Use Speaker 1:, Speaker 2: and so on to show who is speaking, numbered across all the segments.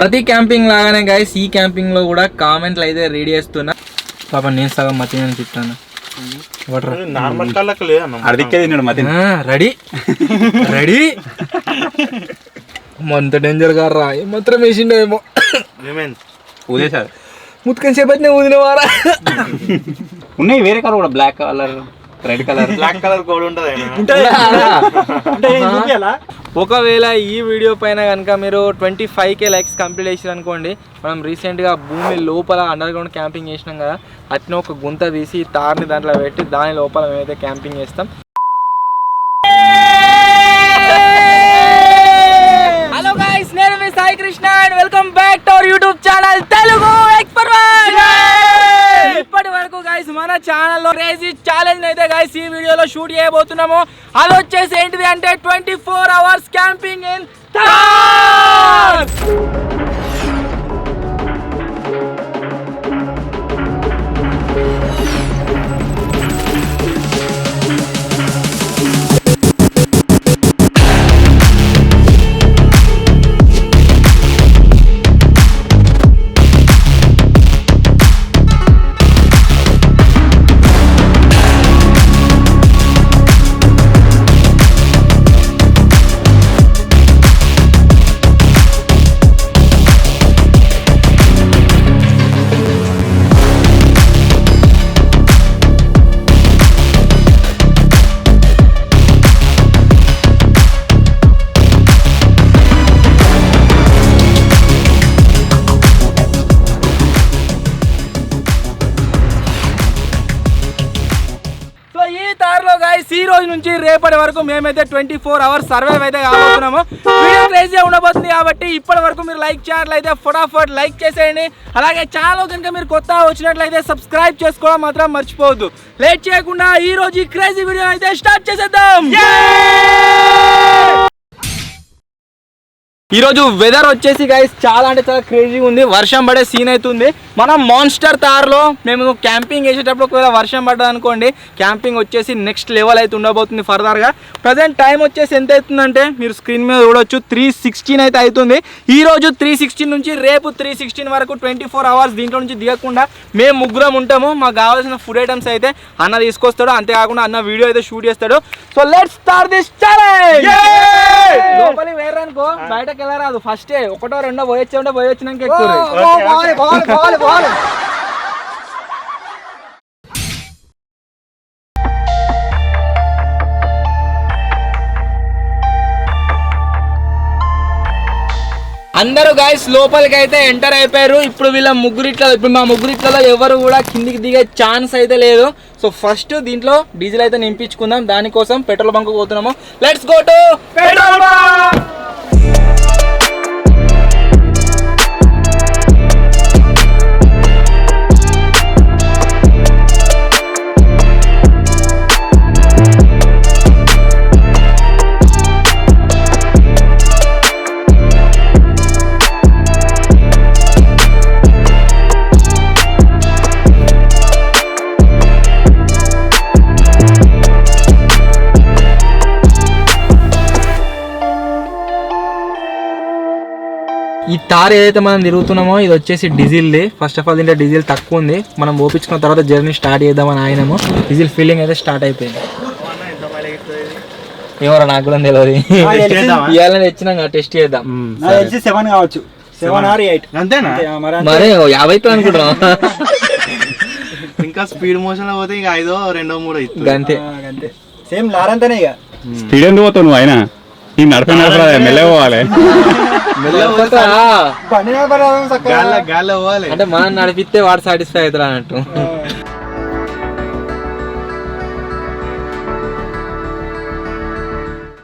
Speaker 1: ప్రతి క్యాంపింగ్ లాగానే గైస్ ఈ క్యాంపింగ్ లో కూడా కామెంట్లు అయితే రెడీ చేస్తున్నా. పాప నేను సగం మతి అని చెప్తాను. రెడీ రెడీ అంత డేంజర్ గా రా ఏమాత్రం వేసిండో ఏమో
Speaker 2: ఊదే సార్
Speaker 1: ముత్తుకొని చేపట్టిన ఊదిన వారా.
Speaker 2: ఉన్నాయి వేరే కలర్ కూడా, black colour, red colour,
Speaker 3: black colour code ఉంటుంది.
Speaker 1: ఒకవేళ ఈ వీడియో పైన కనుక మీరు 25K లైక్స్ కంప్లీట్ చేసారు అనుకోండి, మనం రీసెంట్గా భూమి లోపల అండర్ గ్రౌండ్ క్యాంపింగ్ చేసినాం కదా, అట్నే ఒక గుంత తీసి తార్ని దాంట్లో పెట్టి దాని లోపల మేమైతే క్యాంపింగ్ చేస్తాం. హలో గైస్, నేను మీ Sai Krishna and welcome back to our YouTube channel Telugu expert. ఇప్పటి వరకు గైస్ మన ఛానల్లో క్రేజీ ఛాలెంజ్ అయితే గైస్ ఈ వీడియోలో షూట్ చేయబోతున్నాము. అది వచ్చేసి ఏంటిది అంటే 24 hours క్యాంపింగ్ ఇన్ థార్. ఈ రోజు నుంచి రేపటి వరకు మేమైతే 24 hours సర్వైవ్ అయితే కాబోతున్నాము. వీడియో క్రేజీగా ఉండబోతుంది కాబట్టి ఇప్పటి వరకు మీరు లైక్ చేయాలైతే ఫటాఫట్ లైక్ చేసేయండి. అలాగే ఛానల్ కనుక మీరు కొత్తగా వచ్చినట్లయితే సబ్స్క్రైబ్ చేసుకోవడం మాత్రం మర్చిపోవద్దు. లేట్ చేయకుండా ఈ రోజు ఈ క్రేజీ వీడియో అయితే స్టార్ట్ చేసేద్దాం. ఈరోజు వెదర్ వచ్చేసి గైస్ చాలా అంటే చాలా క్రేజీగా ఉంది. వర్షం పడే సీన్ అవుతుంది. మనం మాన్స్టర్ తార్లో మేము క్యాంపింగ్ వేసేటప్పుడు ఒకవేళ వర్షం పడ్డది అనుకోండి, క్యాంపింగ్ వచ్చేసి నెక్స్ట్ లెవెల్ అయితే ఉండబోతుంది ఫర్దర్గా. ప్రజెంట్ టైం వచ్చేసి ఎంత అవుతుందంటే మీరు స్క్రీన్ మీద చూడొచ్చు, 3:16 అయితే అవుతుంది. ఈరోజు 3:16 నుంచి రేపు 3:16 వరకు 24 hours దీంట్లో నుంచి దిగకుండా మేము ముగ్గురం ఉంటాము. మాకు కావాల్సిన ఫుడ్ ఐటమ్స్ అయితే అన్న తీసుకొస్తాడు, అంతేకాకుండా అన్న వీడియో అయితే షూట్ చేస్తాడు. So let's start this challenge. లోపలికి వేరనుకో బయటకు వెళ్ళరాదు, ఫస్టే ఒకటో రెండో పోయి వచ్చినాక ఎక్కువ. అందరూ గైస్ లోపలికి అయితే ఎంటర్ అయిపోయారు. ఇప్పుడు మా ముగ్గురిట్లలో ఎవరు కూడా కిందికి దిగే ఛాన్స్ అయితే లేదు. సో ఫస్ట్ దీంట్లో డీజిల్ అయితే నింపించుకుందాం. దానికోసం పెట్రోల్ బంక్ పోతున్నాము. Let's go to petrol bunk. ఈ తార్ ఏదైతే మనం తిరుగుతున్నామో ఇది వచ్చేసి డీజిల్ది. ఫస్ట్ ఆఫ్ ఆల్ దీంట్లో డీజిల్ తక్కువ ఉంది. మనం ఓపించుకున్న తర్వాత జర్నీ స్టార్ట్ చేద్దామని ఆయనము. డీజిల్ ఫీలింగ్ అయితే స్టార్ట్ అయిపోయింది. ఏమో నాకు కూడా తెలియదు, ఇవాళ తెచ్చినాక టెస్ట్ చేద్దాం.
Speaker 3: 7 కావచ్చు, 7 or 8 అంతేనా?
Speaker 1: మరి 50 అనుకుంటున్నాం.
Speaker 3: ఇంకా స్పీడ్ మోషన్ లో పోతే ఇక 5, 2, 3
Speaker 1: అంతే.
Speaker 3: సేమ్ లారంతనే. ఇక
Speaker 2: స్పీడ్ ఎందుకు పోతావు నువ్వు? అయినా ఈ నడప మెల్లగా పోవాలి.
Speaker 1: అంటే మనం నడిపిస్తే వాడు సాటిస్ఫై అవుతారు అన్నట్టు.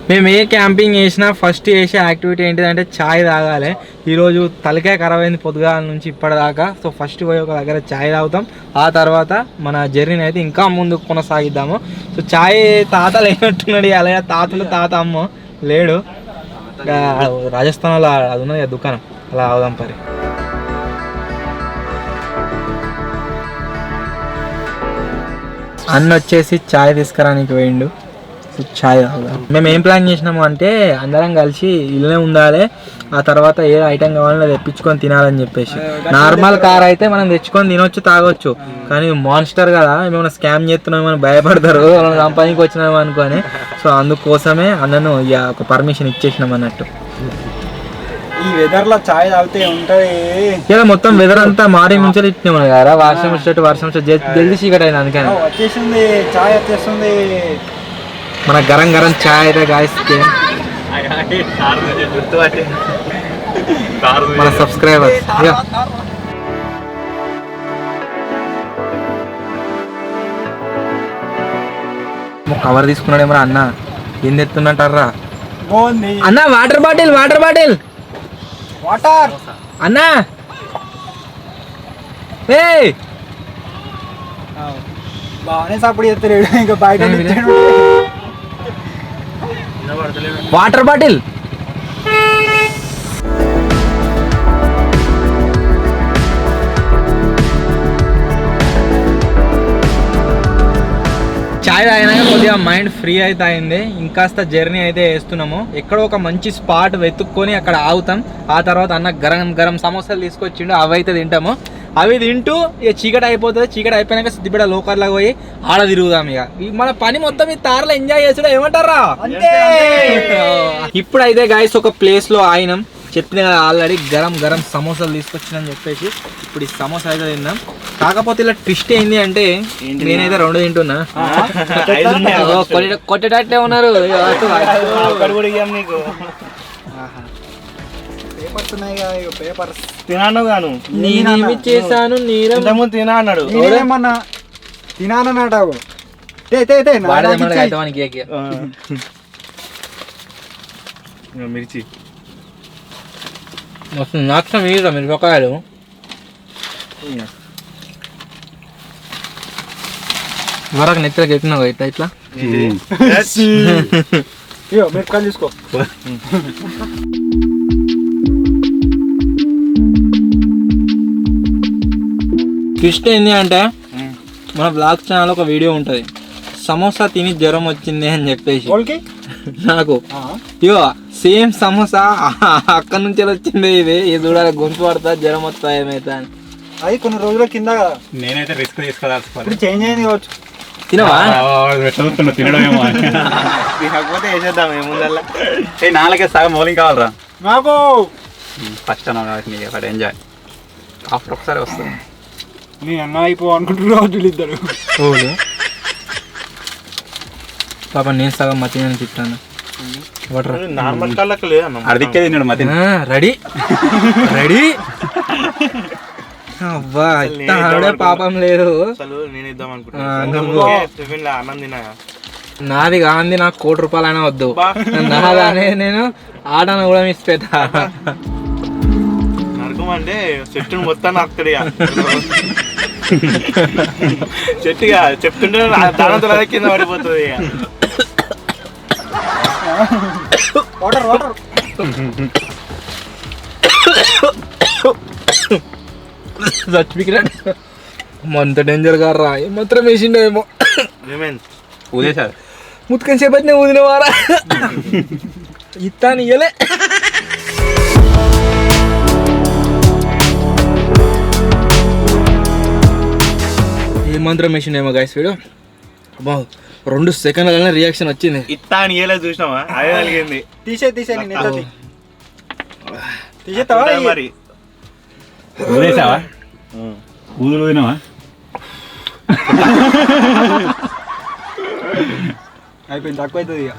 Speaker 1: మేము ఏ క్యాంపింగ్ చేసినా ఫస్ట్ చేసే యాక్టివిటీ ఏంటిదంటే ఛాయ్ తాగాలి. ఈరోజు తలకాయ ఖరాబ్ అయింది పొద్దుగాల నుంచి ఇప్పటిదాకా. సో ఫస్ట్ పోయి ఒక దగ్గర ఛాయ్ తాగుతాం. ఆ తర్వాత మన జర్నీని అయితే ఇంకా ముందుకు కొనసాగిద్దాము. సో ఛాయ్ తాత లేనట్టున్నాడు, అలాగే తాత అమ్మ లేడు. రాజస్థాన్లో అది ఉన్నది దుకాణం, అలా అవుదాం పరి. అన్న వచ్చేసి ఛాయ్ తీసుకురానికి పోయిండు. ఛాయ్ తాగుదాం. మేము ఏం ప్లాన్ చేసినాము అంటే అందరం కలిసి ఇల్లనే ఉండాలి, ఆ తర్వాత ఏ ఐటమ్ కావాలన్నా తెప్పించుకొని తినాలని చెప్పేసి. నార్మల్ కార్ అయితే మనం తెచ్చుకొని తినొచ్చు తాగొచ్చు, కానీ మాన్స్టర్ కదా ఏమైనా స్కామ్ చేస్తున్నామని భయపడతారు మనం కంపెనీకి వచ్చినాము అనుకొని. సో అందుకోసమే అన్నను ఒక పర్మిషన్ ఇచ్చేసినాం అన్నట్టు.
Speaker 3: ఈ వెదర్ లో చాయ్ తాగితే ఉంటది.
Speaker 1: ఇలా మొత్తం వెదర్ అంతా మార్నింగ్ నుంచి ఇచ్చినాము కదా, వర్షం వచ్చేటట్టు జల్దీ చీకటి అయింది, అందుకని
Speaker 3: వచ్చేసింది చాయ్ వచ్చేస్తుంది.
Speaker 1: మన గరం గరం చాయ్ అయితే గాయస్తే మన సబ్స్క్రైబర్స్ కవర్ తీసుకున్నాడేమో అన్న, ఏం తెస్తున్నట్టారా అన్న? వాటర్ బాటిల్ వాటర్ అన్నా.
Speaker 3: బాగానే సపోర్ట్ చేస్తారు ఇంకా బయట
Speaker 1: వాటర్ బాటిల్ చాయ్ తాగినాక కొద్దిగా మైండ్ ఫ్రీ అయితే అయింది. ఇంకాస్త జర్నీ అయితే వేస్తున్నాము. ఎక్కడో ఒక మంచి స్పాట్ వెతుక్కొని అక్కడ ఆగుతాం. ఆ తర్వాత అన్న గరం గరం సమోసాలు తీసుకొచ్చిండు, అవి అయితే తింటాము. అవి తింటూ ఇక చీకటి అయిపోతుంది. చీకటి అయిపోయినాక సిద్దిపేట లోకర్లాగా పోయి ఆడ తిరుగుదాం. ఇక మన పని మొత్తం ఈ తారలో ఎంజాయ్ చేసుడు ఏమంటారా? ఇప్పుడైతే గాయస్ ఒక ప్లేస్ లో ఆయినాం. చెప్పిన కదా ఆల్రెడీ గరం గరం సమోసాలు తీసుకొచ్చిందని చెప్పేసి ఇప్పుడు ఈ సమోసా అయితే తిందాం. కాకపోతే ఇలా ట్విస్ట్ ఏంది అంటే నేనైతే 2 తింటున్నా. కొట్టేటట్టే ఉన్నారు.
Speaker 3: పేపర్స్ తినాను గాను
Speaker 1: నేనేమి చేశాను
Speaker 3: తినా అన్నాడు. ఏమన్నా తినానన్నాడు. మిర్చి
Speaker 1: నచ్చ మిరపకాయలు వరకు నెత్తలకు ఎక్కినావు ఇట్లా ఇట్లా
Speaker 3: మిరపకాయలు తీసుకో.
Speaker 1: ట్విస్ట్ ఏంది అంటే మన బ్లాగ్ ఛానల్ ఒక వీడియో ఉంటుంది, సమోసా తిని జ్వరం వచ్చింది అని చెప్పేసి నాకు. ఇగో సేమ్ సమోసా అక్కడ నుంచి వచ్చింది. ఇది చూడాలి, గొంతు పడతా జ్వరం వస్తా ఏమైతా అని.
Speaker 3: అది కొన్ని రోజుల కింద
Speaker 2: నేనైతే రిస్క్ తీసుకోవాలి.
Speaker 3: చేంజ్ అయింది కావచ్చు.
Speaker 1: తినవా?
Speaker 2: తినడమేమో
Speaker 3: కాకపోతే వేసేద్దాం ఏముందల్లా.
Speaker 2: నాలుగే సగం మౌలింగ్ కావాలరా
Speaker 3: నాకు.
Speaker 2: ఫస్ట్ అక్కడ ఎంజాయ్ ఆఫ్టర్ ఒకసారి వస్తుంది.
Speaker 3: నేను అన్న అయిపో అనుకుంటున్నా రోజులు ఇద్దరు.
Speaker 1: పాప నేను సగం మతిని తిట్టాను.
Speaker 3: నార్మల్ కళ్ళకి లేదన్న
Speaker 2: అర్ధిక్కే తిన్నాడు మతి.
Speaker 1: రెడీ రెడీ అబ్బా ఇట్లా పాపం లేదు.
Speaker 3: నేను ఇద్దాం అనుకుంటున్నా.
Speaker 1: నాది కాంది నాకు ₹1,00,00,000 అయినా వద్దు. నాదనే నేను ఆడను కూడా మిస్ పెట్టా.
Speaker 3: నరకమంటే చెట్టు మొత్తం నాకుతాడు. చెట్టుగా చెప్తుంటే దానంతో కింద పడిపోతుంది. వాటర్ వాటర్
Speaker 1: చచ్చిపోయినాడు. మంత డేంజర్ గా రా మాత్రం వేసిండో ఏమో.
Speaker 2: ఉదే సార్
Speaker 1: ముత్తుకొని చేపట్టిన ఊదిన వారా ఇత్తాను ఇయ్యలే. ఏ మంత్రం వేసిండు ఏమో గైస్ వీడు. అబ్బా 2 సెకండ్లనే రియాక్షన్ వచ్చింది.
Speaker 3: ఇత్తా అని ఏలేదు చూసినావా? అదే కలిగింది. తీసే తీసేస్తావా మరి?
Speaker 2: ఊదేసావా? ఊదులు ఊదినావా?
Speaker 3: అయిపోయింది, తక్కువ అవుతుంది ఇక.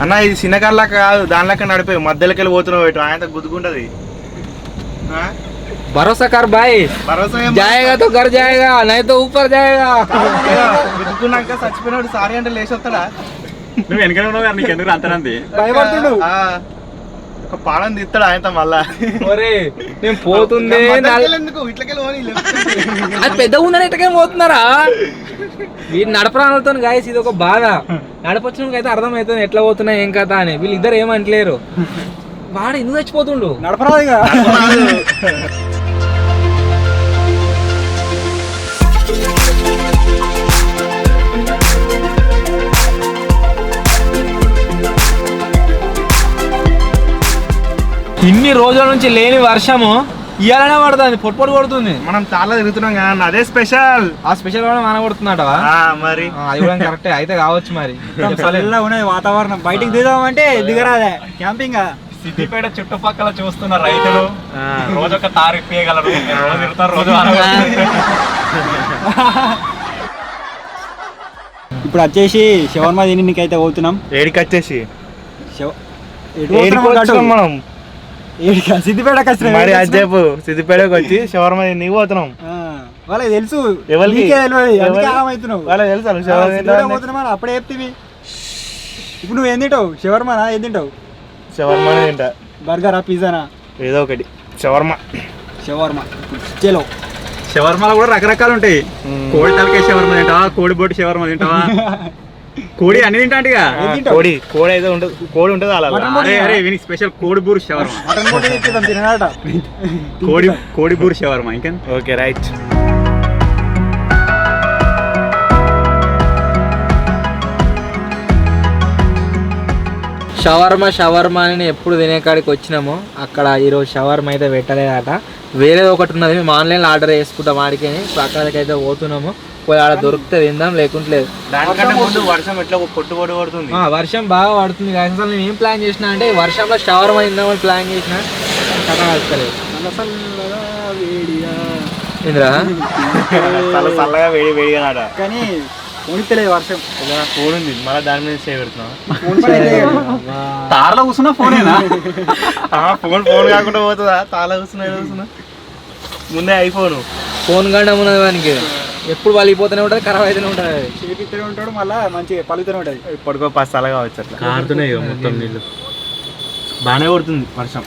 Speaker 3: అన్న ఇది చిన్న కార్లా కాదు, దానిలోకి నడిపోయి మధ్యలోకి వెళ్ళి పోతున్నావు. ఆయన గుద్దుకుంటది.
Speaker 1: भरोसा कर भाई,
Speaker 3: భరోసా
Speaker 1: जाएगा तो घर जाएगा नहीं तो ऊपर जाएगा.
Speaker 3: గుద్దుకున్నాక చచ్చిపోయినాడు సారీ అంటే లేచి వస్తాడా?
Speaker 2: నువ్వు వెనక ఉన్నావు, నీకు ఎందుకు అంతనంది
Speaker 3: భయపడుతుండు. ఒక పాడం తీస్తాడు ఆయన మళ్ళా.
Speaker 1: ఒరే నేను పోతుందే
Speaker 3: ఎందుకు ఇట్లకెళ్ళి పోనీ
Speaker 1: అది పెద్దగా ఉందని ఎట్టకేం పోతున్నారా వీళ్ళు నడపరాలతో గాయస్ ఇది ఒక బాధ. నడపొచ్చినకి అయితే అర్థమవుతుంది ఎట్లా పోతున్నా ఏం కథ అని. వీళ్ళిద్దరు ఏమంటలేరు. వాడు ఎందుకు చచ్చిపోతుండు
Speaker 2: నడపరాదుగా.
Speaker 1: ఇన్ని రోజుల నుంచి లేని వర్షము ఇయాలనే పడుతుంది, పొట్టు కొడుతుంది.
Speaker 3: మనం చాలా తిరుగుతున్నాం కదా అదే స్పెషల్.
Speaker 1: ఆ స్పెషల్ కూడా మన కొడుతున్నాడవా?
Speaker 3: మరి
Speaker 1: అది కూడా కరెక్టే అయితే కావచ్చు. మరి
Speaker 2: ఉన్నది వాతావరణం, బయటికి దిగుదామంటే దిగరాదే. క్యాంపింగ్
Speaker 4: సిద్దిపేట చుట్టుపక్కల చూస్తున్న రైతులు రోజు ఒక తారు ఇప్పగలరు. రోజు తిరుగుతారు, రోజు
Speaker 2: ఇప్పుడు వచ్చేసి షవర్మా తినకైతే పోతున్నాం.
Speaker 3: ఏడికి వచ్చేసి
Speaker 2: మనం సిద్దిపేటకి వచ్చినాం.
Speaker 3: మరి అది చెప్పు, సిద్దిపేటకి వచ్చి షవర్మా తిని పోతున్నాం.
Speaker 2: వాళ్ళకి తెలుసు,
Speaker 3: ఎవరికి
Speaker 2: వాళ్ళకి తెలుసు పోతున్నాం అప్పుడే చెప్తివి. ఇప్పుడు నువ్వు ఏం తింటావు? షవర్మానా? ఏం తింటావు?
Speaker 3: షవర్మా తింటా.
Speaker 2: బర్గరా, పిజ్జానా?
Speaker 3: ఏదో ఒకటి. షవర్మా
Speaker 2: చలో.
Speaker 4: షవర్మాలు కూడా రకరకాలు ఉంటాయి. కోడి తలకాయ షవర్మా తింటావా, కోడి బొట్టు షవర్మా తింటావా, కోడి అన్ని తింటా.
Speaker 3: కోడి అయితే ఉంటుంది, కోడి ఉంటుంది అలా.
Speaker 4: అరే వీనికి స్పెషల్ కోడి బూరు షవర్మా,
Speaker 2: మటన్ బోటి తెచ్చేద్దాం తినడా.
Speaker 4: కోడి బూరు షవర్మా. ఇంకా
Speaker 3: ఓకే రైట్.
Speaker 1: షవర్మా అని ఎప్పుడు తినేకాడికి వచ్చినాము. అక్కడ ఈరోజు షవర్మా అయితే పెట్టలేదట, వేరేది ఒకటి ఉన్నది. మేము ఆన్లైన్లో ఆర్డర్ చేసుకుంటాం వాడికి. అక్కడికి అయితే పోతున్నాము. పోయి ఆడ దొరికితే తిందాం, లేకుంటే లేదు.
Speaker 3: దానికంటే ముందు వర్షం ఎట్లా పొట్టు పడుతుంది.
Speaker 1: వర్షం బాగా పడుతుంది. అసలు నేను ఏం ప్లాన్ చేసిన అంటే వర్షంలో షవర్మా తిందామని ప్లాన్ చేసిన. కథ కలుస్తలేదు ఇంద్రా.
Speaker 3: చాలా చల్లగా వేడిగా నాట.
Speaker 2: కానీ ఉనితలేదు వర్షం.
Speaker 3: ఫోన్ ఉంది మళ్ళీ దాని మీద సేవ్ పెడుతున్నాం.
Speaker 4: తారలో కూర్చున్నా ఫోనేనా?
Speaker 3: ఫోన్ కాకుండా పోతుందా? తాళ కూర్చున్నా ముందే
Speaker 1: ఫోన్ గంట ఉన్నది వానికి. ఎప్పుడు వలిగిపోతూనే ఉంటుంది, ఖరాబ్ అయితేనే ఉంటుంది.
Speaker 2: చేపిస్తూనే ఉంటాడు, మళ్ళీ మంచిగా పలుగుతూనే ఉంటుంది.
Speaker 3: ఇప్పటికో 10 సార్లు కావచ్చు అట్లా కారుతున్నాయి మొత్తం నీళ్ళు. బాగానే కొడుతుంది వర్షం.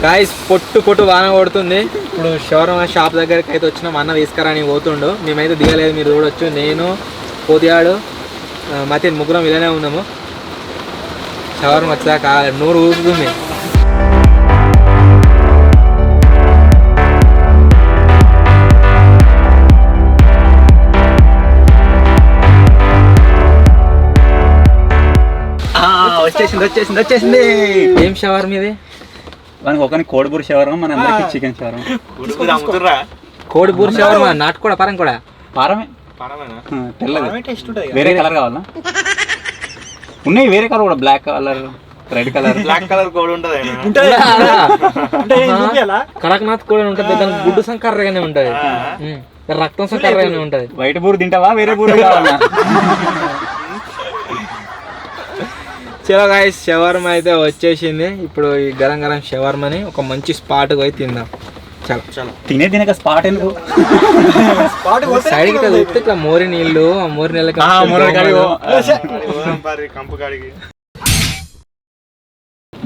Speaker 1: గాయస్ పొట్టు వాన కొడుతుంది. ఇప్పుడు షవర్మా షాప్ దగ్గరికి అయితే వచ్చినాం. అన్న తీసుకురాని పోతుండు. మేమైతే దిగలేదు, మీరు చూడొచ్చు. నేను పోతియాడు మధ్య ముగ్గురం ఇలానే ఉన్నాము. షవర్మా వచ్చాక నూరు ఊరుతుంది.
Speaker 4: వచ్చేసింది.
Speaker 1: ఏం షవర్మా ఇది?
Speaker 4: మనకి ఒకరికి కోడి బూరు షవర్మా, మన అందరికి చికెన్ షవర్మా.
Speaker 1: కోడి బూరు షవర్మా, నాటు కూడా పరం కూడా
Speaker 4: పారమే తెల్లగా. వేరే కలర్ కావాలా? ఉన్నాయి వేరే కలర్ కూడా, black colour, red colour.
Speaker 3: Black colour కోడి ఉంటుంది.
Speaker 1: కడక్నాథ్ కూడా ఉంటుంది. దానికి గుడ్డు సంకర్రగానే ఉంటది, రక్తం సంకర్రగానే ఉంటది.
Speaker 4: వైట్ బూరు తింటావా, వేరే బూరు కావాలా?
Speaker 1: చలో గాయస్, షవర్మా అయితే వచ్చేసింది. ఇప్పుడు ఈ గరం గరం షవర్మాని ఒక మంచి స్పాట్కి పోయి తిందాం. చలో
Speaker 4: తినక స్పాట్ ఎందుకు?
Speaker 1: సైడ్కి వస్తే ఇట్లా మోరి నీళ్ళు, ఆ మోరి నీళ్ళకి
Speaker 3: కంపు కాడికి.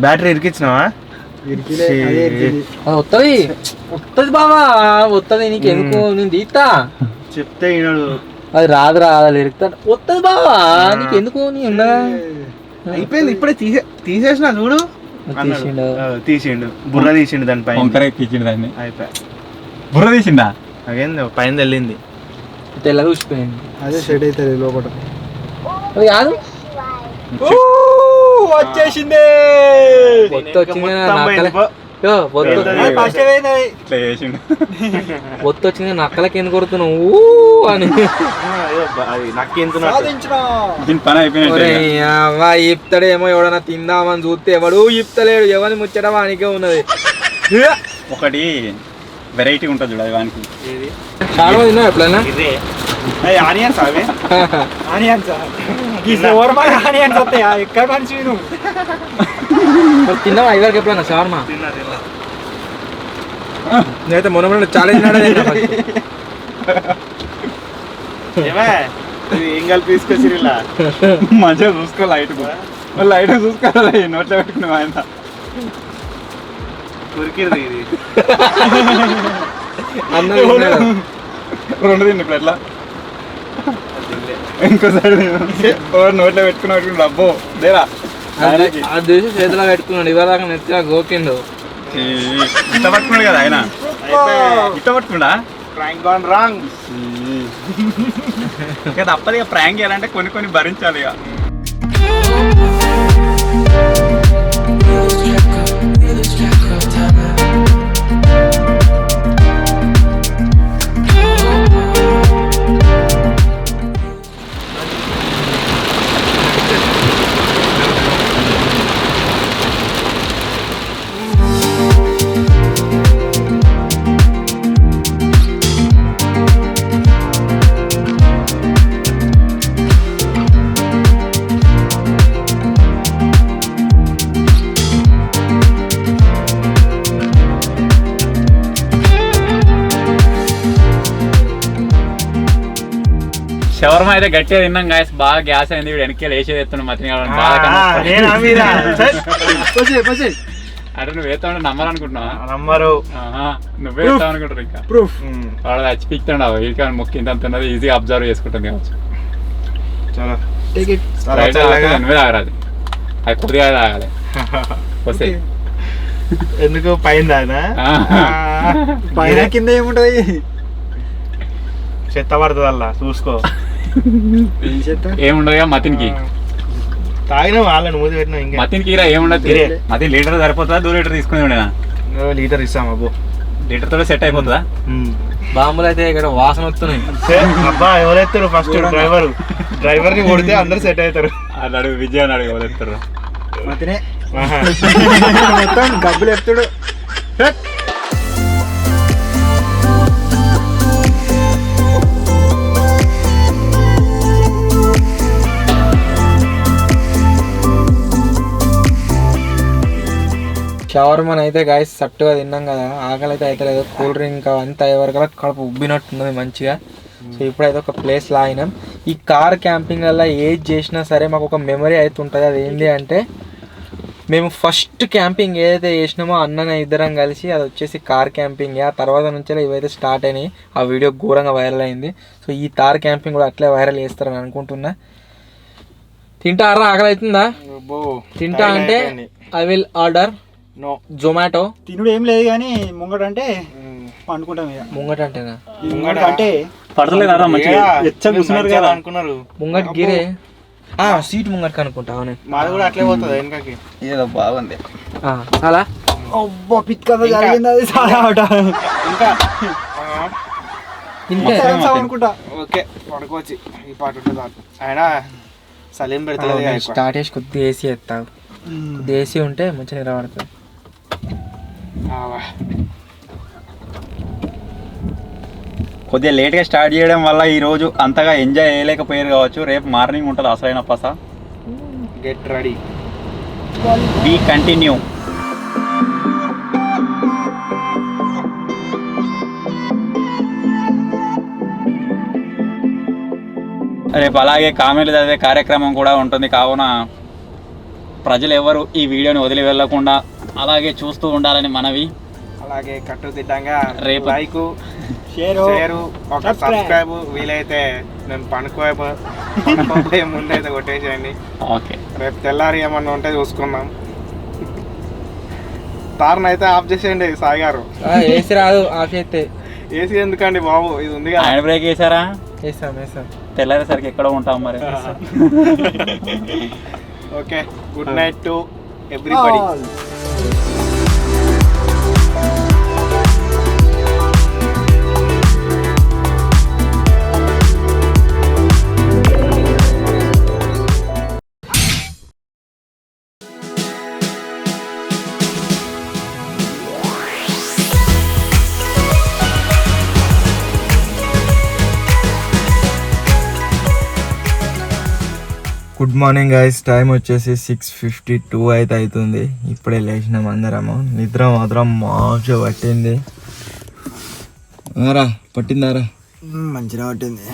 Speaker 3: బ్యాటరీ ఇరికిచ్చినావా?
Speaker 1: వస్తుంది బావా, వస్తుంది. నీకు ఎందుకు, నేను తీస్తా
Speaker 3: చెప్తే ఈనాడు.
Speaker 1: అది రాదు అది ఇరుకుతా. వస్తుంది బావా, నీకు ఎందుకు, నీ ఉన్నా
Speaker 3: అయిపోయింది. ఇప్పుడే తీసేసిన చూడు. తీసిండు బుర్ర తీసిండు దానిపైన.
Speaker 4: తీసిండు దాన్ని,
Speaker 3: అయిపోయి
Speaker 4: బుర్ర తీసిండా?
Speaker 3: అదేంది పైన వెళ్ళింది,
Speaker 1: తెల్ల చూసిపోయింది.
Speaker 2: అదే సెట్ అవుతుంది లోపల.
Speaker 1: అది కాదు,
Speaker 2: వచ్చేసింది. ఫస్ట్ ఏమైంది అది?
Speaker 4: ఇట్లా చేసిండు.
Speaker 1: ఒత్తు వచ్చింది నక్కలకి ఎందుకు కొడుతున్నావు ఊ అని
Speaker 2: సాధించినా.
Speaker 4: దీని పని అయిపోయినట్టే.
Speaker 1: ఇప్తాడేమో ఎవడన్నా తిందామని చూస్తే ఎవడు ఇప్తలేడు ఎవరిని ముచ్చట వానికే ఉన్నది.
Speaker 4: ఒకటి వెరైటీ ఉంటుంది చూడ వానికి.
Speaker 1: చాలా తిన్నా ఎప్పుడైనా
Speaker 3: ఆనియన్స్ అవి
Speaker 2: ఆనియన్స్ ఈ షవర్మా ఆనియన్స్ వస్తాయా? ఎక్కడ మనిషి నువ్వు?
Speaker 1: తిన్నావా ఇవరికి ఎప్పుడైనా షవర్మా?
Speaker 3: తిన్నా
Speaker 1: నేనైతే మొన్న ఛాలెంజ్
Speaker 3: ఏం కలిపి తీసుకొచ్చిరిలా
Speaker 4: మంచిగా చూసుకో లైట్ లైట్ చూసుకోవాలి. నోట్లో పెట్టుకున్నావు ఆయన
Speaker 3: కురికిరిది ఇది
Speaker 1: అన్నది
Speaker 4: రెండు తిండి ఇప్పుడు ఎట్లా ఇంకోసారి నోట్లో పెట్టుకున్నా అబ్బో దేరా
Speaker 1: అది చూసి చేతిలో పెట్టుకున్నాడు ఇవాళ నెత్తిగా గోకిండు.
Speaker 4: ఇట్ట పట్టుకున్నాడు కదా ఆయన ఇట్ట పట్టుకున్నా
Speaker 3: ప్రాంక్ గాన్ రాంగ్.
Speaker 4: ఇక తప్పదు ఇక ప్రాంక్ చేయాలంటే కొన్ని భరించాలి ఇక. షవర్మా అయితే గట్టిగా తిన్నాం గాయస్. బాగా గ్యాస్ అయింది. వీడు వెనక్కి వేసేది ఎత్తున్నాడు మతిని అంటే నువ్వు వేస్తావు నమ్మరనుకుంటున్నావా?
Speaker 3: నమ్మరు
Speaker 4: నువ్వే వేస్తావు అనుకుంటారు. ఇంకా వాడు వచ్చి పిక్తాడు వీడికి మొక్కి ఇంత ఉన్నది ఈజీగా అబ్జర్వ్ చేసుకుంటుంది కావచ్చు. నువ్వే తాగరాదు అది కొద్దిగా తాగాలి. వస్తే
Speaker 3: ఎందుకు పైన
Speaker 2: పైన కింద ఏముంటది?
Speaker 3: చెత్త పడుతుంది అలా చూసుకో.
Speaker 4: ఏముండదు మతినికి
Speaker 3: తాగిన వాళ్ళని మూది పెట్టినా ఇంకా
Speaker 4: మతినికి ఏముండదు. మతిని లీటర్ సరిపోతుందా 2 లీటర్ తీసుకుని ఉండేనా?
Speaker 3: లీటర్ ఇస్తాం అబ్బో.
Speaker 4: లీటర్ తో సెట్ అయిపోతుందా?
Speaker 1: బాంబులు అయితే ఇక్కడ వాసన వస్తున్నాయి.
Speaker 3: అబ్బా ఎవరెత్తారు ఫస్ట్ డ్రైవర్ ని కొడితే అందరు సెట్ అవుతారు.
Speaker 4: అన్నాడు విజయ్ అన్నాడు ఎవరెత్తారు
Speaker 2: మతినే మొత్తం గబ్బులు ఎత్తుడు.
Speaker 1: షవర్మన్ అయితే గాయస్ సట్టుగా తిన్నాం కదా, ఆకలి అయితే అవుతలేదు. కూల్ డ్రింక్ అంతా ఎవరికల్లా కడుపు ఉబ్బినట్టున్నది మంచిగా. సో ఇప్పుడైతే ఒక ప్లేస్ లాగినాం. ఈ కార్ క్యాంపింగ్ వల్ల ఏది చేసినా సరే మాకు ఒక మెమరీ అయితే ఉంటుంది. అది ఏంటి అంటే మేము ఫస్ట్ క్యాంపింగ్ ఏదైతే చేసినామో అన్ననే ఇద్దరం కలిసి అది వచ్చేసి కార్ క్యాంపింగ్. ఆ తర్వాత నుంచి ఇవైతే స్టార్ట్ అయినాయి. ఆ వీడియో ఘోరంగా వైరల్ అయింది. సో ఈ కార్ క్యాంపింగ్ కూడా అట్లే వైరల్ చేస్తారని అనుకుంటున్నా. తింటారా? ఆకలి అవుతుందా? తింటా అంటే ఐ విల్ ఆర్డర్ జొమాటో.
Speaker 2: తినుడు ఏం లేదు కానీ ముంగట అంటే పండుకుంటాం.
Speaker 1: ముంగట అంటేనా?
Speaker 2: ముంగట అంటే
Speaker 4: పడతలేదా మంచిగా కూర్చున్నారు కదా
Speaker 3: అనుకున్నారు.
Speaker 1: ముంగట గిరే సీట్ ముంగట అనుకుంటా. అవును
Speaker 3: మాది కూడా అట్లే పోతుంది వెనకకి.
Speaker 4: ఏదో బాగుంది
Speaker 1: చాలా.
Speaker 2: అబ్బా పిక్ జరిగింది అది చాలా ఆట.
Speaker 3: ఇంకా
Speaker 2: అనుకుంటా.
Speaker 3: ఓకే పడుకోవచ్చు. ఈ పాట ఉంటుంది ఆయన సలీం పెడతాడు.
Speaker 1: స్టార్ట్ చేసి కొద్దిగా ఏసీ ఎత్తావు. కొద్దిగా ఏసీ ఉంటే మంచిగా నిలబడుతుంది.
Speaker 4: కొద్దిగా లేట్గా స్టార్ట్ చేయడం వల్ల ఈ రోజు అంతగా ఎంజాయ్ చేయలేకపోయారు కావచ్చు. రేపు మార్నింగ్ ఉంటుంది అసలైన పస.
Speaker 3: Get ready,
Speaker 4: we continue. రేపు అలాగే కామెంట్లు చదివే కార్యక్రమం కూడా ఉంటుంది. కావున ప్రజలు ఎవరు ఈ వీడియోని వదిలి వెళ్ళకుండా అలాగే చూస్తూ ఉండాలని మనవి.
Speaker 3: అలాగే కట్టుదిట్టంగా
Speaker 4: రేపు
Speaker 3: లైక్ షేర్ ఒక సబ్స్క్రైబ్ వీలైతే నేను పనుకోబోయే ముందైతే కొట్టేసేయండి.
Speaker 4: ఓకే
Speaker 3: రేపు తెల్లారి ఏమన్నా ఉంటే చూసుకుందాం. తారను అయితే ఆఫ్ చేసేయండి సాయి గారు.
Speaker 1: ఏసీ రాదు ఆఫ్ చేస్తే.
Speaker 3: ఏసీ ఎందుకండి బాబు, ఇది ఉంది కదా.
Speaker 4: హ్యాండ్ బ్రేక్ వేసారా?
Speaker 1: వేస్తాం.
Speaker 4: తెల్లారేసరికి ఎక్కడ ఉంటాం మరి.
Speaker 3: Okay, good night to everybody.
Speaker 1: Good morning guys. Time వచ్చేసి 6:52 అయితే అవుతుంది. ఇప్పుడే లేచినాం అందరము. నిద్ర మాత్రం మాకు పట్టింది. పట్టిందారా?
Speaker 2: మంచిగా పట్టింది.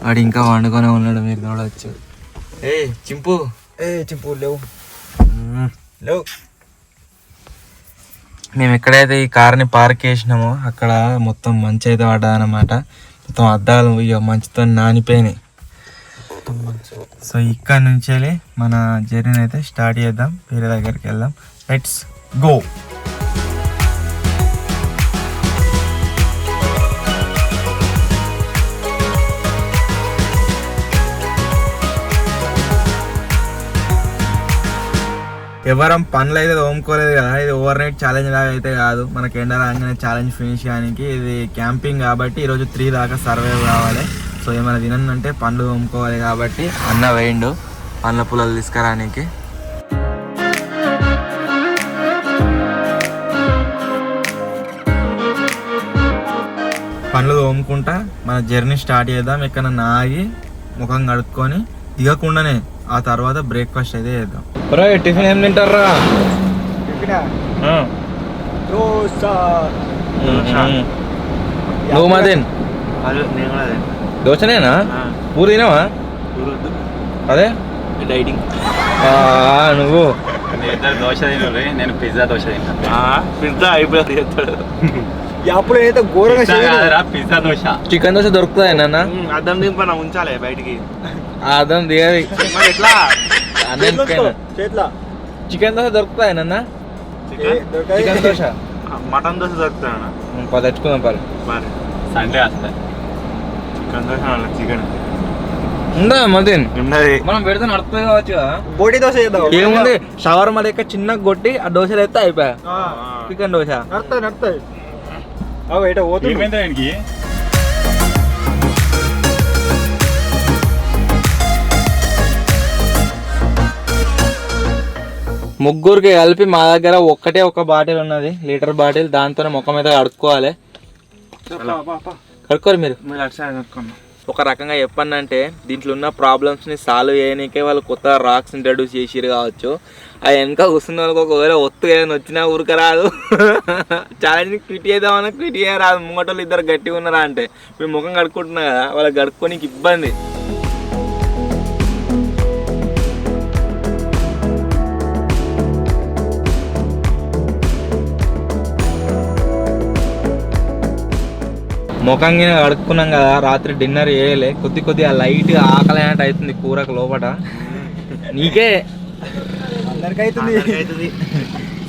Speaker 1: ఆడు ఇంకా వండుకొనే ఉన్నాడు, మీరు చూడవచ్చు. చింపు
Speaker 2: చింపు లేవు.
Speaker 1: మేము ఎక్కడైతే ఈ కార్ని పార్క్ చేసినామో అక్కడ మొత్తం మంచి అయితే పడ్డదన్నమాట. మొత్తం అద్దాలు మంచుతో నానిపోయినాయి. సో ఇక్కడ నుంచి మన జర్నీ అయితే స్టార్ట్ చేద్దాం. వేరే దగ్గరికి వెళ్దాం. Let's go. ఎవరం పనులు అయితే తోముకోలేదు కదా, ఇది ఓవర్ నైట్ ఛాలెంజ్ లాగా అయితే కాదు. మనకి ఎండ రాగానే ఛాలెంజ్ ఫినిష్ చేయడానికి ఇది క్యాంపింగ్ కాబట్టి ఈరోజు 3 దాకా సర్వైవ్ కావాలి. సో ఏమైనా తినంటే పనులు తోముకోవాలి కాబట్టి అన్న వేయండు పండ్ల పుల్లలు తీసుకురానికి. పండ్లు తోముకుంటా మన జర్నీ స్టార్ట్ చేద్దాం. ఎక్కడన్నా ఆగి ముఖం కడుక్కొని దిగకుండానే ఆ తర్వాత బ్రేక్ఫాస్ట్ అయితే చేద్దాం. టిఫిన్ ఏం తింటారా? నువ్వు మాదేన్ దోశనేనా? పూరి తినవా? అదే
Speaker 4: డైటింగ్.
Speaker 1: నువ్వు
Speaker 4: దోశ తినలే, నేను పిజ్జా దోశ తింటా.
Speaker 3: పిజ్జా అయిపోయింది చెప్తాడు.
Speaker 2: అప్పుడు అయితే ఘోరంగా
Speaker 4: పిజ్జా దోశ.
Speaker 1: చికెన్ దోశ దొరుకుతాయి నాన్న?
Speaker 3: అద్దం దింపన ఉంచాలి బయటికి.
Speaker 1: అదం దిగది.
Speaker 3: ఎట్లా
Speaker 2: చేతిలో
Speaker 1: చికెన్ దోశ దొరుకుతాయి నాన్న? చికెన్ దోశ,
Speaker 3: మటన్ దోశ దొరుకుతాయన్న.
Speaker 1: తెచ్చుకుందాం పరి.
Speaker 4: సండే వస్తాయి.
Speaker 3: చికెన్ దోశ చికెన్
Speaker 1: ఉందా మదీన్?
Speaker 3: ఉన్నది.
Speaker 1: మనం పెడితే నడుస్తుంది కావచ్చు కదా.
Speaker 2: బోటి దోశ చేద్దాం.
Speaker 1: ఏముంది, షవర్మా లెక్క చిన్నగా కొట్టి ఆ దోశలు అయితే అయిపోయా. చికెన్ దోశ
Speaker 2: నడుస్తాయి. ఎట పోతుంది?
Speaker 1: ముగ్గురికి కలిపి మా దగ్గర ఒక్కటే ఒక బాటిల్ ఉన్నది, లీటర్ బాటిల్. దాంతోనే ముఖం మీద కడుక్కోవాలి. కడుక్కోరు మీరు? ఒక రకంగా చెప్పండి, దీంట్లో ఉన్న ప్రాబ్లమ్స్ని సాల్వ్ చేయడానికే వాళ్ళు కొత్త రాక్స్ ఇంట్రడ్యూస్ చేసిరు కావచ్చు. ఆ వెనక కూర్చున్న వాళ్ళకి ఒకవేళ ఒత్తు ఏదైనా వచ్చినా ఊరిక రాదు. ఛాలెంజ్ని క్విట్ చేద్దామన్నా క్విట్ చేయరాదు. ముంగటోళ్ళు ఇద్దరు గట్టిగా ఉన్నారా అంటే మేము ముఖం కడుక్కుంటున్నాం కదా, వాళ్ళకి కడుక్కోనికి ఇబ్బంది. ముఖం గిన్నె కడుక్కున్నాం కదా, రాత్రి డిన్నర్ చేయలే. కొద్దిగా లైట్ ఆకలి అన్నట్టు అవుతుంది కూరకు లోపల. నీకే
Speaker 2: అందరికీ అవుతుంది.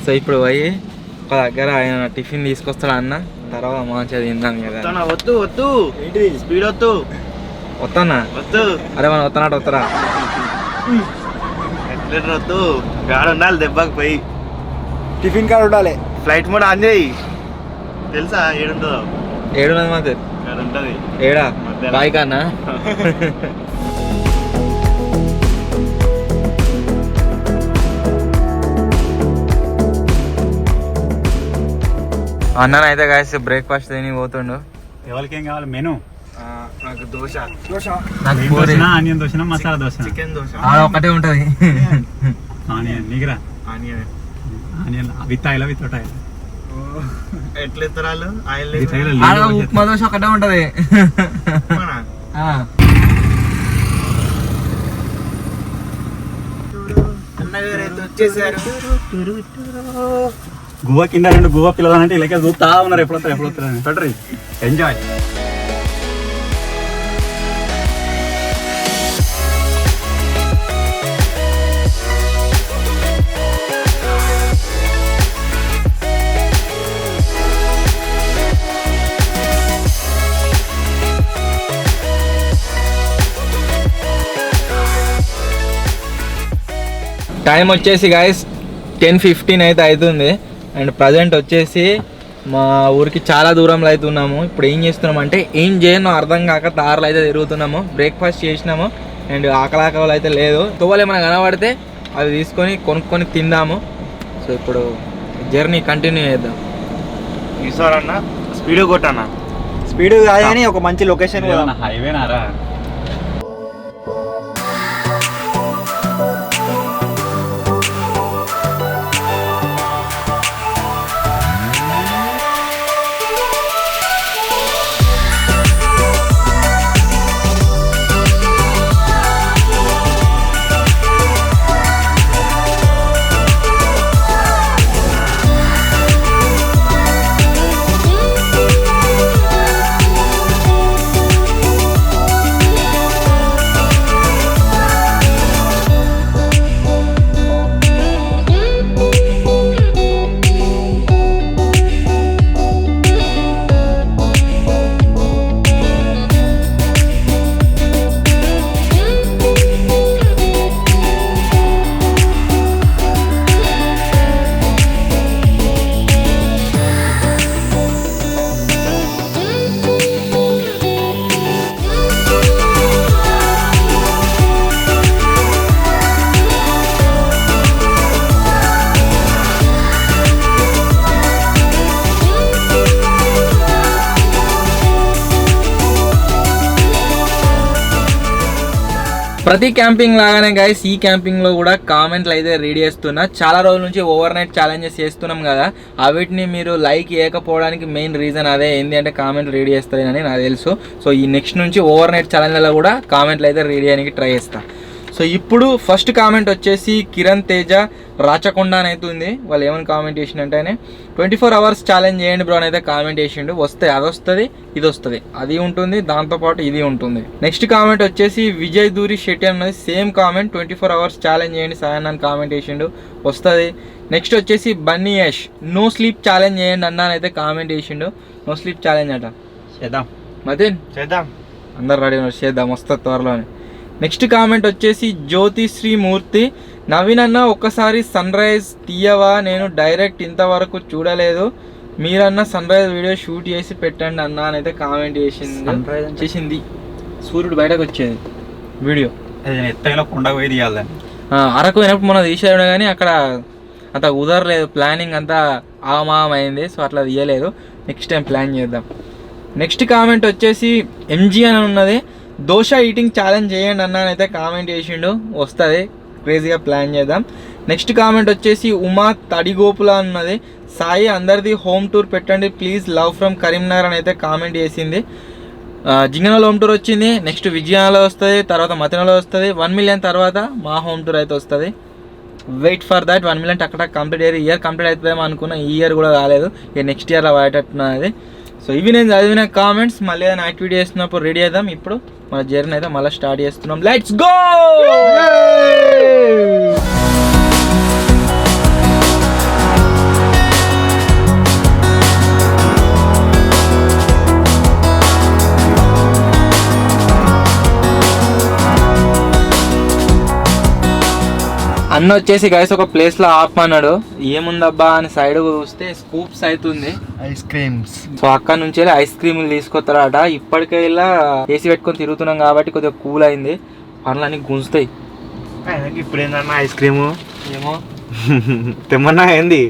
Speaker 1: సో ఇప్పుడు పోయి ఒక దగ్గర ఆయన టిఫిన్ తీసుకొస్తాడు అన్న, తర్వాత మంచిగా తిందాం కదా.
Speaker 3: వద్దు స్పీడ్
Speaker 1: వస్తానా? అరే మనం వస్తానట్టు వస్తారా?
Speaker 3: వద్దు గాడ ఉండాలి దెబ్బకి పోయి.
Speaker 2: టిఫిన్ కాడ ఉండాలి.
Speaker 3: ఫ్లైట్ మోడ్ ఆన్ చేయి. తెలుసా ఏడుంటుందో?
Speaker 1: ఏడున్నది మాది
Speaker 3: ఉంటది.
Speaker 1: ఏడా బాయ్ కన్నా. అన్ననైతే కాసి బ్రేక్ఫాస్ట్ తిని పోతుండు.
Speaker 4: ఎవరికి ఏం కావాలి మెను?
Speaker 1: నాకు దోశ,
Speaker 4: నాకు పూరి, ఆనియన్ దోశ, మసాలా దోశ,
Speaker 1: చికెన్ దోశ ఒకటే ఉంటది.
Speaker 4: ఆనియన్ నీకురా? Onion with oil without oil?
Speaker 3: ఎట్లా ఎత్తరాలు?
Speaker 1: ఉప్మా దోశ ఒకటే ఉంటది.
Speaker 4: గువ్వ కింద 2 గువ్వ పిల్లలంటే ఇలాగే చూస్తా ఉన్నారు. ఎప్పుడొస్తారు ఎంజాయ్.
Speaker 1: టైం వచ్చేసి గాయస్ 10:15 అయితే అవుతుంది. అండ్ ప్రజెంట్ వచ్చేసి మా ఊరికి చాలా దూరంలో అయితే ఉన్నాము. ఇప్పుడు ఏం చేస్తున్నాము అంటే ఏం చేయను అర్థం కాక దారిలో అయితే తిరుగుతున్నాము. బ్రేక్ఫాస్ట్ చేసినాము అండ్ ఆకలి అయితే లేదు. తువ్వలు ఏమైనా కనబడితే అవి తీసుకొని కొనుక్కొని తిందాము. సో ఇప్పుడు జర్నీ కంటిన్యూ చేద్దాం.
Speaker 3: ఈసారి అన్న స్పీడ్ కొట్టన్నా.
Speaker 2: స్పీడ్ కాదు కానీ ఒక మంచి లొకేషన్
Speaker 4: హైవే నారా?
Speaker 1: ప్రతి క్యాంపింగ్ లాగానే గైస్ ఈ క్యాంపింగ్లో కూడా కామెంట్లు అయితే రెడీ చేస్తున్నా. చాలా రోజుల నుంచి ఓవర్ నైట్ ఛాలెంజెస్ చేస్తున్నాం కదా, అవిటిని మీరు లైక్ చేయకపోవడానికి మెయిన్ రీజన్ అదే. ఏంటి అంటే కామెంట్లు రెడీ చేస్తారని నాకు తెలుసు. సో ఈ నెక్స్ట్ నుంచి ఓవర్ నైట్ ఛాలెంజ్లలో కూడా కామెంట్లు అయితే రెడీ చేయడానికి ట్రై చేస్తాను. సో ఇప్పుడు ఫస్ట్ కామెంట్ వచ్చేసి కిరణ్ తేజ రాచకొండ అని అయితే ఉంది. వాళ్ళు ఏమైనా కామెంట్ చేసిండంటే 24 hours ఛాలెంజ్ చేయండి బ్రో అని అయితే కామెంట్ చేసిండు. వస్తే అది వస్తుంది, ఇది వస్తుంది, అది ఉంటుంది, దాంతోపాటు ఇది ఉంటుంది. నెక్స్ట్ కామెంట్ వచ్చేసి విజయ్ దూరి శెట్టి అన్నది సేమ్ కామెంట్, 24 hours ఛాలెంజ్ చేయండి సాయన్ అని కామెంట్ చేసిండు, వస్తుంది. నెక్స్ట్ వచ్చేసి Bunny Yash no sleep challenge చేయండి అన్న అని అయితే కామెంట్ చేసిండు. నో స్లీప్ ఛాలెంజ్ అట
Speaker 4: చేద్దాం,
Speaker 1: మతిన్
Speaker 3: చేద్దాం,
Speaker 1: అందరు రెడీ ఉన్నారు, చేద్దాం, వస్తుంది త్వరలోనే. నెక్స్ట్ కామెంట్ వచ్చేసి జ్యోతిశ్రీ మూర్తి నవీన్ అన్న ఒక్కసారి సన్ రైజ్ తీయవా, నేను డైరెక్ట్ ఇంతవరకు చూడలేదు, మీరన్నా సన్ రైజ్ వీడియో షూట్ చేసి పెట్టండి అన్న అని అయితే కామెంట్ చేసింది. సూర్యుడు బయటకు వచ్చేది వీడియో
Speaker 4: ఎత్తైన కొండ పోయి తీయాలి.
Speaker 1: అరకు పోయినప్పుడు మొన్న తీసేయడం కానీ అక్కడ అంత కుదరలేదు, ప్లానింగ్ అంతా ఆమామైంది, సో అట్లా తీయలేదు. నెక్స్ట్ టైం ప్లాన్ చేద్దాం. నెక్స్ట్ కామెంట్ వచ్చేసి ఎంజీ అని ఉన్నది, దోశ ఈటింగ్ ఛాలెంజ్ చేయండి అన్న అయితే కామెంట్ చేసిండు, వస్తుంది, క్రేజీగా ప్లాన్ చేద్దాం. నెక్స్ట్ కామెంట్ వచ్చేసి ఉమా తడిగోపుల అన్నది, సాయి అందరిది హోమ్ టూర్ పెట్టండి ప్లీజ్, లవ్ ఫ్రమ్ కరీంనగర్ అని అయితే కామెంట్ చేసింది. జింగనలో హోమ్ టూర్ వచ్చింది, నెక్స్ట్ విజయాలో వస్తుంది, తర్వాత మతినలో వస్తుంది. 1 million తర్వాత మా హోమ్ టూర్ అయితే వస్తుంది. Wait for that. 1 million అక్కడ కంప్లీట్ అయ్యారు, ఇయర్ కంప్లీట్ అవుతుందేమో అనుకున్నా, ఈ ఇయర్ కూడా కాలేదు, ఇక నెక్స్ట్ ఇయర్లో వాడేటట్టున్నది. సో ఇవి నేను చదివిన కామెంట్స్. మళ్ళీ ఏదైనా యాక్టివిటీ చేస్తున్నప్పుడు రెడీ అవుదాం. ఇప్పుడు మన జర్నీ అయితే మళ్ళీ స్టార్ట్ చేస్తున్నాం. Let's go. అన్న వచ్చేసి గైస్ ఒక ప్లేస్ లో ఆపమన్నాడు, ఏముందబ్బా అని సైడ్ చూస్తే స్కూప్స్ అవుతుంది,
Speaker 3: ఐస్ క్రీమ్స్.
Speaker 1: సో అక్కడ నుంచి వెళ్ళి ఐస్ క్రీమ్లు తీసుకొస్తారట. ఇప్పటికే ఇలా ఏసీ పెట్టుకొని తిరుగుతున్నాం కాబట్టి కొద్దిగా కూల్ అయింది, పనులు అన్ని గుంజుతాయి.
Speaker 3: ఇప్పుడు ఏందన్నా ఐస్ క్రీము
Speaker 1: ఏమో
Speaker 3: తెమ్మన్నా ఏంది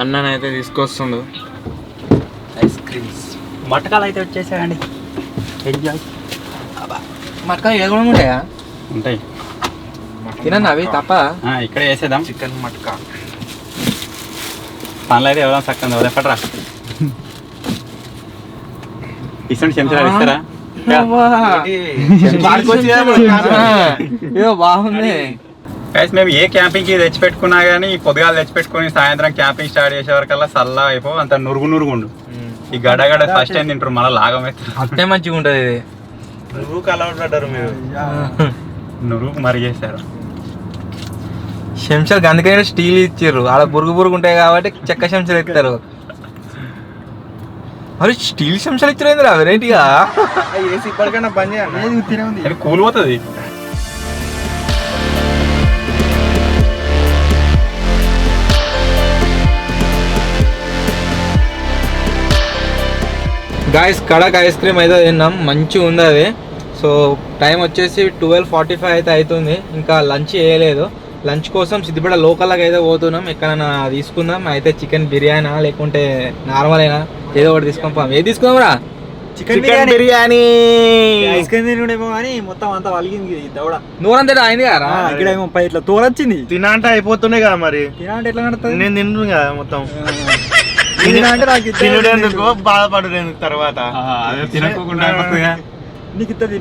Speaker 1: అన్ననైతే తీసుకొస్తుండు ఐస్ క్రీమ్స్.
Speaker 2: మటకాలు అయితే వచ్చేసాయండి, ఎంజాయ్.
Speaker 1: మటకా ఏదో ఉంటాయా?
Speaker 4: ఉంటాయి,
Speaker 1: తినండి అవి తప్ప.
Speaker 4: ఇక్కడే వేసేద్దాం
Speaker 3: చికెన్ మటకా.
Speaker 4: పనులు అయితే ఎవరైనా చక్కగా ఎప్పట్రా ఇటువంటి చెంచాలు ఇస్తారా?
Speaker 1: ఏదో బాగుంది
Speaker 4: గైస్. మేము ఏ క్యాంపింగ్కి తెచ్చిపెట్టుకున్నా కానీ పొద్దుగాలు తెచ్చిపెట్టుకుని సాయంత్రం క్యాంపింగ్ స్టార్ట్ చేసే వరకల్లా చల్ల అయిపో అంత నురుగుండు. ఈ గడగడ ఫస్ట్ టైం తింటారు, మళ్ళీ లాగం అవుతారు.
Speaker 1: అంతే మంచిగా ఉంటుంది ఇది.
Speaker 3: నువ్వు అలవాటు పడ్డారు మీరు,
Speaker 4: నురుగు మరిగేశారు.
Speaker 1: చెంచాలు అందుకనే స్టీల్ ఇచ్చారు, ఆడ బురుగు ఉంటాయి కాబట్టి చెక్క చెంచాలు ఎత్తారు. మరి స్టీల్ చెంచాలు ఇచ్చారు రా వెరైటీగా.
Speaker 3: ఏసీ ఇప్పటికైనా బంద్ చేయాలి,
Speaker 4: కూలిపోతుంది.
Speaker 1: గాయస్ కడక్ ఐస్ క్రీమ్ అయితే తిన్నాం, మంచిగా ఉంది అది. సో టైం వచ్చేసి 12:45 అయితే అవుతుంది, ఇంకా లంచ్ చేయలేదు. లంచ్ కోసం సిద్దిపేట లోకల్గా అయితే పోతున్నాం, ఎక్కడైనా తీసుకుందాం. అయితే చికెన్ బిర్యానా లేకుంటే నార్మల్ అయినా ఏదో ఒకటి తీసుకుంటాం. ఏది తీసుకుందాం రా?
Speaker 2: చికెన్ బిర్యానీ. ఐస్ క్రీమ్ తినేమో కానీ మొత్తం అంతా వలిగింది దవడ,
Speaker 1: నూరంతేడా అయింది కదా.
Speaker 2: ఇక్కడేమో పై ఇట్లా తోలొచ్చింది.
Speaker 3: తినా అంటే అయిపోతున్నాయి కదా, మరి
Speaker 2: తినా అంటే ఎట్లా నడుతుంది?
Speaker 3: నేను తింటున్నా కదా మొత్తం.
Speaker 2: తినా అంటే నాకు
Speaker 3: తినడేందుకు బాధపడేందుకు తర్వాత
Speaker 4: తినకుండా
Speaker 2: నీకు ఇస్తుంది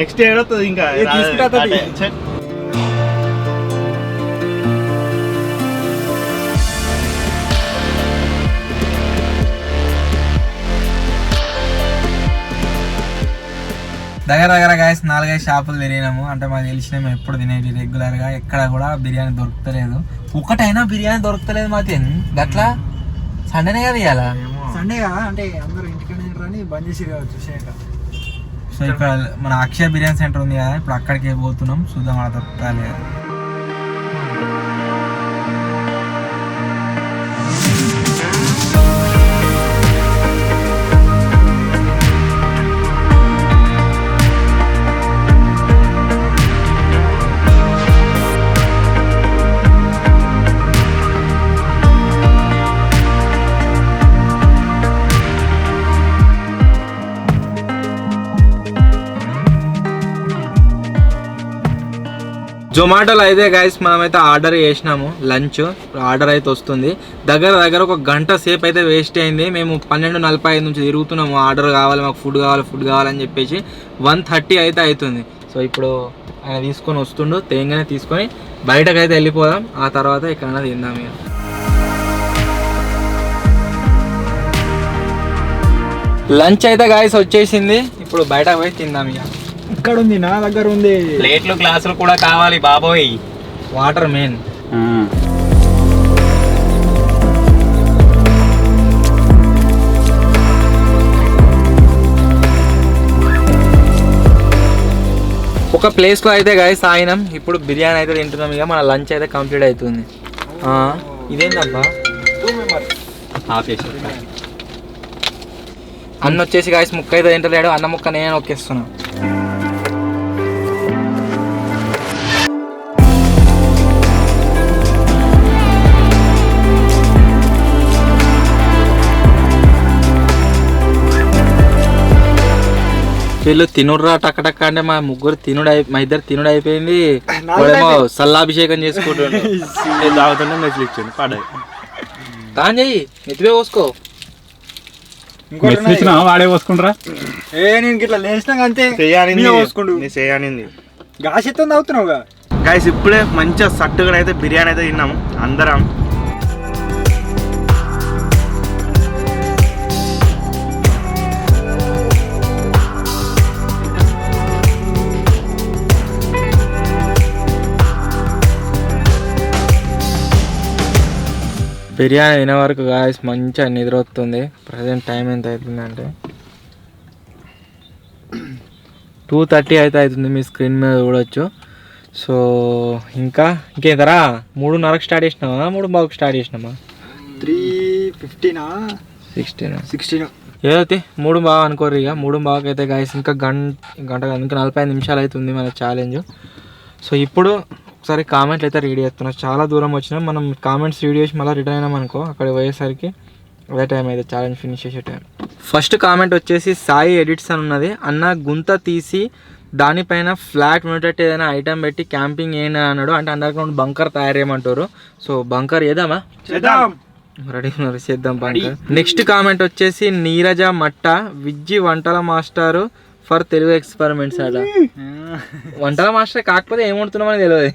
Speaker 3: నెక్స్ట్ ఏడవుతుంది ఇంకా
Speaker 2: తీసుకుంటా.
Speaker 1: దగ్గర గాయస్ 4-5 షాపులు తిరిగినాము. అంటే మాకు తెలిసిన మేము ఎప్పుడు తినేది రెగ్యులర్గా, ఎక్కడ కూడా బిర్యానీ దొరుకుతలేదు. ఒకటైనా బిర్యానీ దొరుకుతలేదు మాకు. గట్లా సండేనే కదా ఇవాళ,
Speaker 2: సండే అంటే అందరూ ఇంటికనే రాని బంద్ చేసి చూసాక.
Speaker 1: సో ఇక్కడ మన అక్షయ బిర్యానీ సెంటర్ ఉంది కదా, ఇప్పుడు అక్కడికి పోతున్నాం, చూద్దాం అలా దొరుకుతా లేదు. జొమాటోలో అయితే గైస్ మనమైతే ఆర్డర్ చేసినాము లంచ్. ఆర్డర్ అయితే వస్తుంది. దగ్గర ఒక గంట సేపు అయితే వేస్ట్ అయింది. మేము 12:45 నుంచి తిరుగుతున్నాము. ఆర్డర్ కావాలి, మాకు ఫుడ్ కావాలని చెప్పేసి 1:30 అయితే అవుతుంది. సో ఇప్పుడు ఆయన తీసుకొని వస్తుండు. తేంగానే తీసుకొని బయటకైతే వెళ్ళిపోదాం. ఆ తర్వాత ఎక్కడన్నా తిందాం ఇక. లంచ్ అయితే గాయస్ వచ్చేసింది. ఇప్పుడు బయటకు పోయి తిందాం ఇక.
Speaker 2: ఇక్కడ ఉంది, నా దగ్గర ఉంది.
Speaker 4: ప్లేట్లు గ్లాసులు కూడా కావాలి బాబోయ్.
Speaker 1: Water main. ఒక ప్లేస్లో అయితే గాయస్ ఆగినాం. ఇప్పుడు బిర్యానీ అయితే తింటున్నాం. ఇక మన లంచ్ అయితే కంప్లీట్ అవుతుంది. ఇదేంటబ్బా అన్న వచ్చేసి గాయస్ ముక్క అయితే తింటలేడు. అన్న ముక్క నేను నొక్కేస్తున్నా. వీళ్ళు తినుర్రా టక్క అంటే మా ఇద్దరు తినుడు అయిపోయింది. సల్లాభిషేకం చేసుకుంటుండే
Speaker 3: తాగుతుంటే మెసేజ్ ఇచ్చాను పాడాయి.
Speaker 1: తాను చెయ్యి ఎత్తివే పోసుకో.
Speaker 4: వాడే పోసుకుంటారా?
Speaker 2: నేను ఇట్లా లేచినాక అంతే పోసుకుంటు
Speaker 3: చేయానింది
Speaker 2: గాసితో తాగుతున్నావుగా.
Speaker 3: గైస్ ఇప్పుడే మంచిగా సట్టుగా అయితే బిర్యానీ అయితే తిన్నాం అందరం.
Speaker 1: బిర్యానీ తినే వరకు గాయస్ మంచిగా నిద్ర వస్తుంది. ప్రజెంట్ టైం ఎంత అవుతుందంటే 2:30 అయితే అవుతుంది. మీ స్క్రీన్ మీద చూడొచ్చు. సో ఇంకేదరా 3:30కి స్టార్ట్ చేసినామా 3:15కి స్టార్ట్ చేసినామా
Speaker 2: 3:15 16
Speaker 1: ఏదైతే 3:15 అనుకోరు. ఇక 3:15 అయితే గాయస్ ఇంకా గంట ఇంకా 45 నిమిషాలు అవుతుంది మన ఛాలెంజ్. సో ఇప్పుడు ఒకసారి కామెంట్లు అయితే రీడ్ చేస్తున్నాం. చాలా దూరం వచ్చినాం. మనం కామెంట్స్ రీడ్ చేసి మళ్ళీ రిటర్న్ అయినాం అనుకో, అక్కడ పోయేసరికి అదే టైం అయితే ఛాలెంజ్ ఫినిష్ చేసే టైం. ఫస్ట్ కామెంట్ వచ్చేసి సాయి ఎడిట్స్ అని ఉన్నది. అన్న గుంత తీసి దానిపైన ఫ్లాట్ ఉండేటట్టు ఏదైనా ఐటమ్ పెట్టి క్యాంపింగ్ ఏంటి అన్నాడు. అంటే అండర్ గ్రౌండ్ బంకర్ తయారు చేయమంటారు. సో బంకర్ చేద్దామా? రెడీ ఉన్నారు, చేద్దాం బంకర్. నెక్స్ట్ కామెంట్ వచ్చేసి నీరజ మట్ట విజ్జి వంటల మాస్టారు ఫర్ తెలుగు ఎక్స్పెరిమెంట్స్ అట. వంటల మాస్టర్ కాకపోతే ఏం వండుతున్నామని తెలియదు.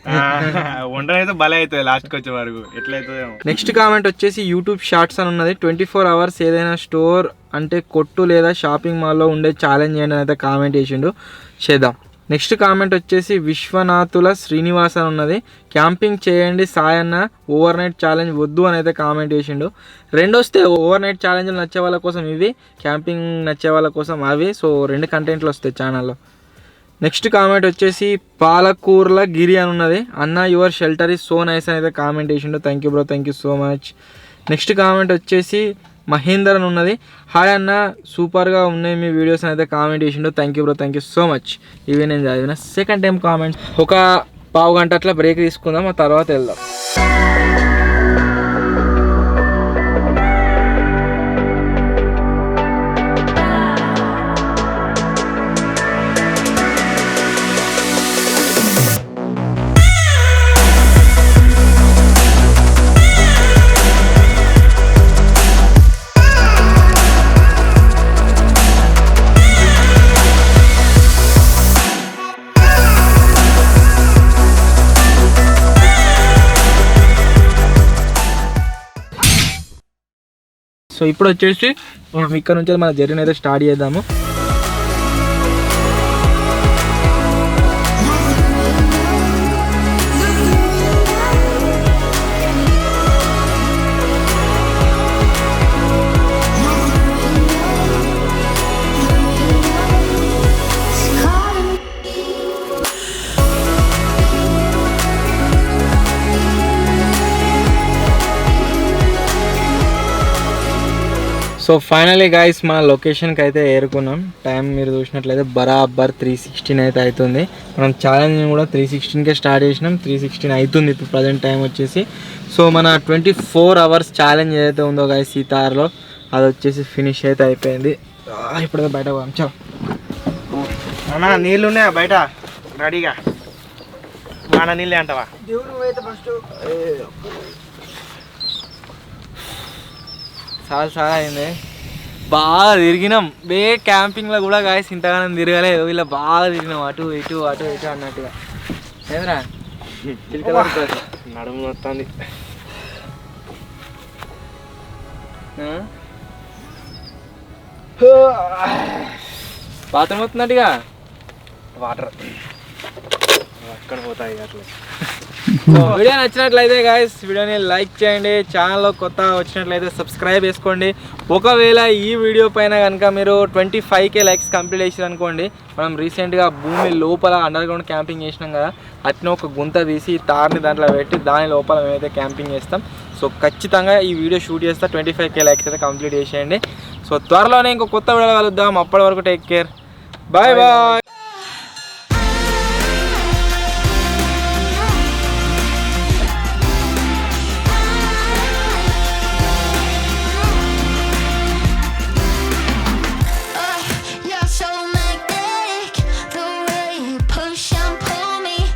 Speaker 3: వంటనైతే భలే అవుతుంది లాస్ట్కి వచ్చే వరకు ఎట్లయితే.
Speaker 1: నెక్స్ట్ కామెంట్ వచ్చేసి యూట్యూబ్ షార్ట్స్ అని ఉన్నది. 24 hours ఏదైనా స్టోర్ అంటే కొట్టు లేదా షాపింగ్ మాల్లో ఉండే ఛాలెంజ్ చేయండి అని అయితే కామెంట్ చేసిండు. చేద్దాం. నెక్స్ట్ కామెంట్ వచ్చేసి విశ్వనాథుల శ్రీనివాస్ అని ఉన్నది. క్యాంపింగ్ చేయండి సాయన్న, ఓవర్ నైట్ ఛాలెంజ్ వద్దు అని అయితే కామెంట్ చేసిండు. రెండు వస్తే ఓవర్ నైట్ ఛాలెంజ్లు నచ్చే వాళ్ళ కోసం ఇవి, క్యాంపింగ్ నచ్చే వాళ్ళ కోసం అవి. సో 2 కంటెంట్లు వస్తాయి ఛానల్లో. నెక్స్ట్ కామెంట్ వచ్చేసి పాలకూర్ల గిరి అని ఉన్నది. అన్న your shelter is so nice అని అయితే కామెంట్ చేసిండు. Thank you bro, thank you so much. Next comment వచ్చేసి మహేందర్ అని ఉన్నది. హాయ్ అన్న సూపర్గా ఉన్నాయి మీ వీడియోస్ అని అయితే కామెంట్ చేసిండు. Thank you bro, thank you so much. ఇవి నేను చదివిన సెకండ్ టైం కామెంట్స్. ఒక 15 గంట అట్లా బ్రేక్ తీసుకుందాం, ఆ తర్వాత వెళ్దాం. సో ఇప్పుడు వచ్చేసి ఇక్కడ నుంచి మన జర్నీ అయితే స్టార్ట్ చేద్దాము. సో ఫైనలీ గాయస్ మన లొకేషన్కి అయితే ఏరుకున్నాం. టైం మీరు చూసినట్లయితే బరాబర్ 3:16 అయితే అవుతుంది. మనం ఛాలెంజ్ కూడా 3:16కే స్టార్ట్ చేసినాం. 3:16 అవుతుంది ఇప్పుడు ప్రజెంట్ టైం వచ్చేసి. సో మన 24 hours ఛాలెంజ్ ఏదైతే ఉందో గాయస్ ఈ తార్లో, అది వచ్చేసి ఫినిష్ అయితే అయిపోయింది. ఇప్పుడైతే బయట పోదాం.
Speaker 3: అన్నా నీళ్ళు ఉన్నాయా బయట రెడీగా? ఆడ నీళ్ళే అంటావా?
Speaker 1: చాలా అయింది. బాగా తిరిగినాం క్యాంపింగ్లో కూడా గాయస్ ఇంతగానం తిరగలేదు. ఇలా బాగా తిరిగినాం అటు ఇటు అన్నట్టుగా. ఏదరా
Speaker 3: నడుము వస్తుంది.
Speaker 1: బాత్రూమ్ వస్తున్నట్టుగా
Speaker 3: వాటర్ అక్కడ పోతాయి అట్లా.
Speaker 1: వీడియో నచ్చినట్లయితే గాయస్ వీడియోని లైక్ చేయండి. ఛానల్లో కొత్త వచ్చినట్లయితే సబ్స్క్రైబ్ చేసుకోండి. ఒకవేళ ఈ వీడియో పైన కనుక మీరు 25K లైక్స్ కంప్లీట్ చేసారు అనుకోండి, మనం రీసెంట్గా భూమి లోపల అండర్ గ్రౌండ్ క్యాంపింగ్ చేసినాం కదా, అట్నే ఒక గుంత తీసి తార్ని దాంట్లో పెట్టి దాని లోపల మేమైతే క్యాంపింగ్ చేస్తాం. సో ఖచ్చితంగా ఈ వీడియో షూట్ చేస్తా. 25K లైక్స్ అయితే కంప్లీట్ చేసేయండి. సో త్వరలోనే ఇంకో కొత్త వీడియో కలుద్దాం. అప్పటి వరకు టేక్ కేర్. Bye bye.